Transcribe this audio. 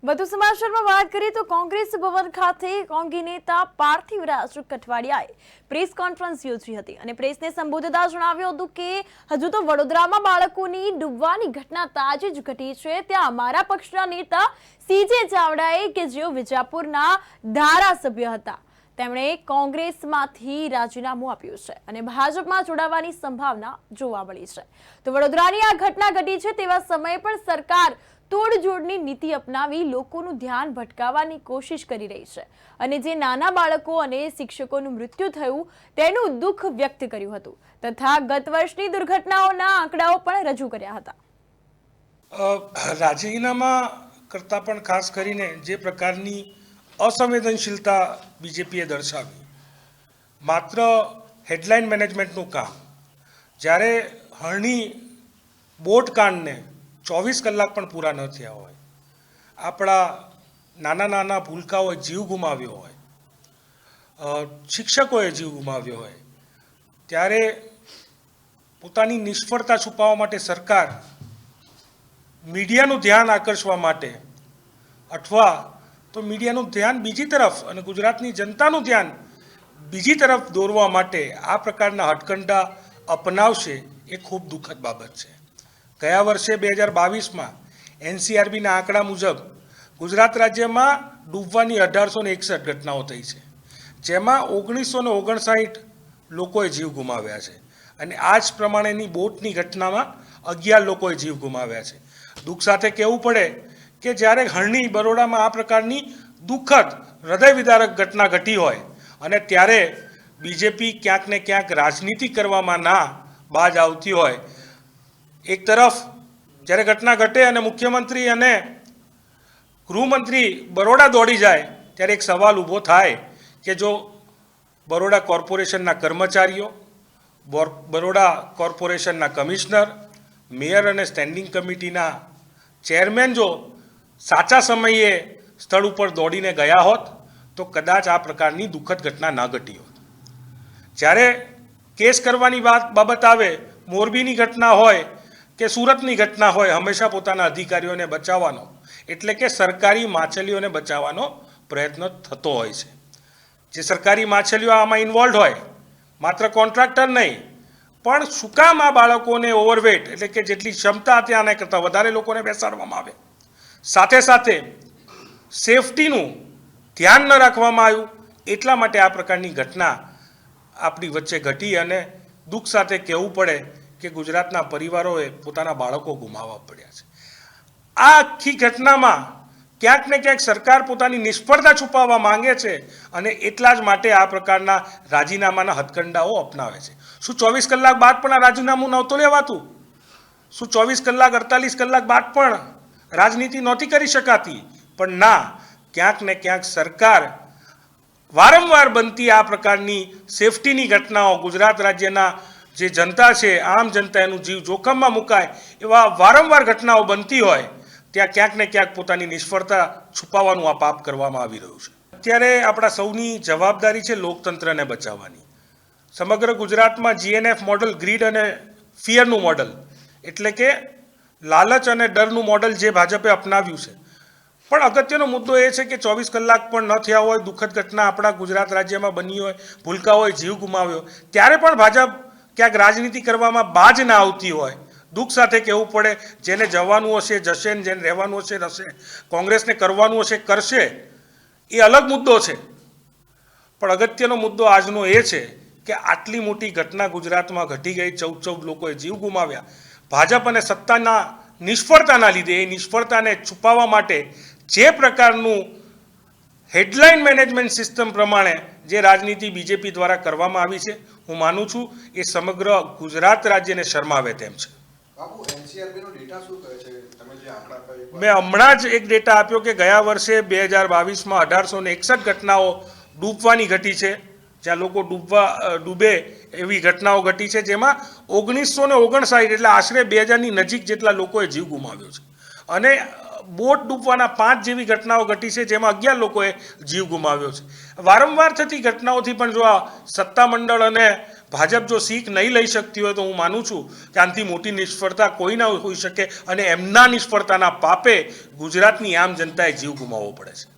વધુ સમાચારમાં વાત કરીએ તો કોંગ્રેસ ભવન ખાતે કોંગી નેતા પાર્થિવરાજ કઠવાડિયાએ પ્રેસ કોન્ફરન્સ યોજી હતી અને પ્રેસને સંબોધતા જણાવ્યું હતું કે હજુ તો વડોદરામાં બાળકોની ડૂબવાની ઘટના તાજી જ ઘટી છે, ત્યાં અમારા પક્ષના નેતા સીજે ચાવડાએ કે જેઓ વિજાપુરના ધારાસભ્ય હતા તેમણે કોંગ્રેસમાંથી રાજીનામું આપ્યું છે અને ભાજપમાં જોડાવાની સંભાવના જોવા મળી છે। તો વડોદરાની આ ઘટના ઘટી છે તેવા સમયે પણ સરકાર તોડજોડની નીતિ અપનાવી લોકોનું ધ્યાન ભટકાવવાની કોશિશ કરી રહી છે અને જે નાના બાળકો અને શિક્ષકોનું મૃત્યુ થયું તેનું દુઃખ વ્યક્ત કર્યું હતું તથા ગત વર્ષની દુર્ઘટનાઓના આંકડાઓ પણ રજૂ કર્યા હતા। રાજીનામા કરતાં પણ ખાસ કરીને જે પ્રકારની અસંવેદનશીલતા બીજેપીએ દર્શાવી, માત્ર હેડલાઇન મેનેજમેન્ટનું કામ, જ્યારે હરણી બોટ કાંડને 24 કલાક પણ પૂરા ન થયા હોય, આપણા નાના નાના ભૂલકાઓએ જીવ ગુમાવ્યો હોય, શિક્ષકોએ જીવ ગુમાવ્યો હોય, ત્યારે પોતાની નિષ્ફળતા છુપાવવા માટે સરકાર મીડિયાનું ધ્યાન આકર્ષવા માટે અથવા તો મીડિયાનું ધ્યાન બીજી તરફ અને ગુજરાતની જનતાનું ધ્યાન બીજી તરફ દોરવા માટે આ પ્રકારના હટકંડા અપનાવશે એ ખૂબ દુઃખદ બાબત છે। ગયા વર્ષે 2022માં NCRBના આંકડા મુજબ ગુજરાત રાજ્યમાં ડૂબવાની 1861 ઘટનાઓ થઈ છે, જેમાં 1959 લોકોએ જીવ ગુમાવ્યા છે અને આ જ પ્રમાણેની બોટની ઘટનામાં 11 લોકોએ જીવ ગુમાવ્યા છે। દુઃખ સાથે કહેવું પડે કે જ્યારે હરણી બરોડામાં આ પ્રકારની દુઃખદ હૃદયવિદારક ઘટના ઘટી હોય અને ત્યારે બીજેપી ક્યાંક ને ક્યાંક રાજનીતિ કરવામાં ના બાજ આવતી હોય, એક તરફ જ્યારે ઘટના ઘટે અને મુખ્યમંત્રી અને ગૃહમંત્રી બરોડા દોડી જાય ત્યારે એક સવાલ ઊભો થાય કે જો બરોડા કોર્પોરેશનના કર્મચારીઓ, બરોડા કોર્પોરેશનના કમિશનર, મેયર અને સ્ટેન્ડિંગ કમિટીના ચેરમેન જો સાચા સમયે સ્થળ ઉપર દોડીને ગયા હોત તો કદાચ આ પ્રકારની દુઃખદ ઘટના ના ઘટી હોત। જ્યારે કેસ કરવાની બાબત આવે, મોરબીની ઘટના હોય કે સુરતની ઘટના હોય, હંમેશા પોતાના અધિકારીઓને બચાવવાનો એટલે કે સરકારી માછલીઓને બચાવવાનો પ્રયત્ન થતો હોય છે। જે સરકારી માછલીઓ આમાં ઇન્વોલ્વ હોય, માત્ર કોન્ટ્રાક્ટર નહીં પણ શું કામ આ બાળકોને ઓવરવેટ એટલે કે જેટલી ક્ષમતા ત્યાં કરતાં વધારે લોકોને બેસાડવામાં આવે, સાથે સાથે સેફટીનું ધ્યાન ન રાખવામાં આવ્યું, એટલા માટે આ પ્રકારની ઘટના આપણી વચ્ચે ઘટી અને દુઃખ સાથે કહેવું પડે કે ગુજરાતના પરિવારોએ પોતાના બાળકો ગુમાવવા પડ્યા છે। આ આખી ઘટનામાં ક્યાંક ને ક્યાંક સરકાર પોતાની નિષ્ફળતા છુપાવવા માંગે છે અને એટલા જ માટે આ પ્રકારના રાજીનામાના હથકંડાઓ અપનાવે છે। શું 24 કલાક બાદ પણ આ રાજીનામું નહોતું લેવાતું? શું 24 કલાક 48 કલાક બાદ પણ રાજનીતિ નહોતી કરી શકાતી? પણ ના, ક્યાંક ને ક્યાંક સરકાર વારંવાર બનતી આ પ્રકારની સેફટીની ઘટનાઓ, ગુજરાત રાજ્યના જે જનતા છે, આમ જનતા એનું જીવ જોખમમાં મુકાય એવા વારંવાર ઘટનાઓ બનતી હોય ત્યાં ક્યાંક ને ક્યાંક પોતાની નિષ્ફળતા છુપાવવાનું આ પાપ કરવામાં આવી રહ્યું છે। અત્યારે આપણા સૌની જવાબદારી છે લોકતંત્રને બચાવવાની। સમગ્ર ગુજરાતમાં GNF મોડલ, ગ્રીડ અને ફિયરનું મોડલ એટલે કે લાલચ અને ડરનું મોડલ જે ભાજપે અપનાવ્યું છે, પણ અગત્યનો મુદ્દો એ છે કે 24 કલાક પણ ન થયા હોય, દુઃખદ ઘટના આપણા ગુજરાત રાજ્યમાં બની હોય, ભૂલકાઓએ જીવ ગુમાવ્યો, ત્યારે પણ ભાજપ ક્યાંક રાજનીતિ કરવામાં બાજ ના આવતી હોય, દુઃખ સાથે કહેવું પડે જેને જવાનું હશે જશે ને જેને રહેવાનું હશે રહેશે, કોંગ્રેસને કરવાનું હશે કરશે, એ અલગ મુદ્દો છે। પણ અગત્યનો મુદ્દો આજનો એ છે કે આટલી મોટી ઘટના ગુજરાતમાં ઘટી ગઈ, 14 લોકોએ જીવ ગુમાવ્યા, ભાજપ અને સત્તાના નિષ્ફળતાના લીધે એ નિષ્ફળતાને છુપાવવા માટે જે પ્રકારનું હેડલાઇન મેનેજમેન્ટ સિસ્ટમ પ્રમાણે જે રાજનીતિ બીજેપી દ્વારા કરવામાં આવી છે, હું માનું છું એ સમગ્ર ગુજરાત રાજ્યને શરમાવે તેમ છે। મેં હમણાં જ એક ડેટા આપ્યો કે ગયા વર્ષે 2022માં 1861 ઘટનાઓ ડૂબવાની ઘટી છે, જ્યાં લોકો ડૂબે એવી ઘટનાઓ ઘટી છે, જેમાં 1959 એટલે આશરે 2000ની નજીક જેટલા લોકોએ જીવ ગુમાવ્યો છે અને બોટ ડૂબવાના 5 જેવી ઘટનાઓ ઘટી છે, જેમાં 11 લોકોએ જીવ ગુમાવ્યો છે। વારંવાર થતી ઘટનાઓથી પણ જો આ સત્તામંડળ અને ભાજપ જો શીખ નહીં લઈ શકતી હોય તો હું માનું છું કે આનાથી મોટી નિષ્ફળતા કોઈ ના હોઈ શકે અને એમના નિષ્ફળતાના પાપે ગુજરાતની આમ જનતાએ જીવ ગુમાવવો પડે છે.